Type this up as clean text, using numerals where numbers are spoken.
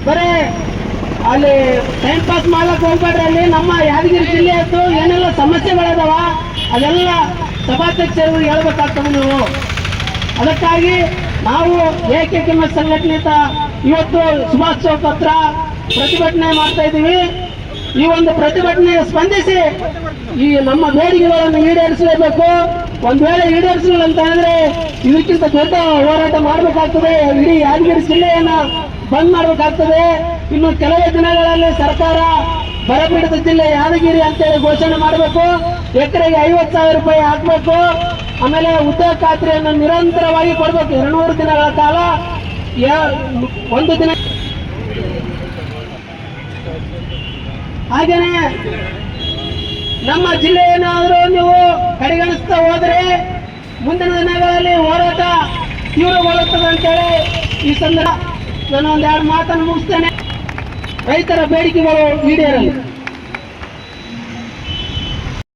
ಬರೇ ಅಲ್ಲಿ time pass ಮಾಡ್ಲಕ್ ಹೋಗ್ಬೇಡ್ರಿ. ಅಲ್ಲಿ ನಮ್ಮ ಯಾದಗಿರಿ ಜಿಲ್ಲೆಯದ್ದು ಏನೆಲ್ಲ ಸಮಸ್ಯೆಗಳದಾವ ಅದೆಲ್ಲ ಸಭಾಧ್ಯಕ್ಷರು ಹೇಳ್ಬೇಕಾಗ್ತದೆ ನೀವು. ಅದಕ್ಕಾಗಿ ನಾವು ಎಕೆಕೆಎಂಎಸ್ ಸಂಘಟನೆಯಿಂದ ಇವತ್ತು ಸುಭಾಷ್ ಚೌಕ್ ಹತ್ರ ಪ್ರತಿಭಟನೆ ಮಾಡ್ತಾ ಇದ್ದೀವಿ. ಈ ಒಂದು ಪ್ರತಿಭಟನೆ ಸ್ಪಂದಿಸಿ ಈ ನಮ್ಮ ಬೇಡಿಕೆಗಳನ್ನು ಈಡೇರಿಸಲೇಬೇಕು. ಒಂದ್ ವೇಳೆ ಈಡೇರಿಸಲಿಲ್ಲ ಅಂತ ಹೇಳಿದ್ರೆ ಇದಕ್ಕಿಂತ ದೊಡ್ಡ ಹೋರಾಟ ಮಾಡಬೇಕಾಗ್ತದೆ. ಇಡೀ ಯಾದಗಿರಿ ಜಿಲ್ಲೆಯನ್ನ ಬಂದ್ ಮಾಡಬೇಕಾಗ್ತದೆ. ಇನ್ನು ಕೆಲವೇ ದಿನಗಳಲ್ಲಿ ಸರ್ಕಾರ ಬರಪೀಡಿತ ಜಿಲ್ಲೆ ಯಾದಗಿರಿ ಅಂತೇಳಿ ಘೋಷಣೆ ಮಾಡಬೇಕು. ಎಕರೆಗೆ 50,000 ರೂಪಾಯಿ ಹಾಕಬೇಕು. ಆಮೇಲೆ ಉದ್ಯೋಗ ಖಾತ್ರಿಯನ್ನು ನಿರಂತರವಾಗಿ ಕೊಡಬೇಕು 200 ದಿನಗಳ ಕಾಲ. ಒಂದು ದಿನ ಹಾಗೇನೆ ನಮ್ಮ ಜಿಲ್ಲೆ ಏನಾದರೂ ನೀವು ಕಡೆಗಣಿಸ್ತಾ ಹೋದ್ರೆ ಮುಂದಿನ ದಿನಗಳಲ್ಲಿ ಹೋರಾಟ ತೀವ್ರಗೊಳ್ಳುತ್ತದೆ ಅಂತೇಳಿ ಈ ಸಂದರ್ಭ ನಾನು ಒಂದೆರಡು ಮಾತನ್ನು ಮುಗಿಸ್ತೇನೆ. ರೈತರ ಬೇಡಿಕೆಗಳು ಈಡೇರಲಿ.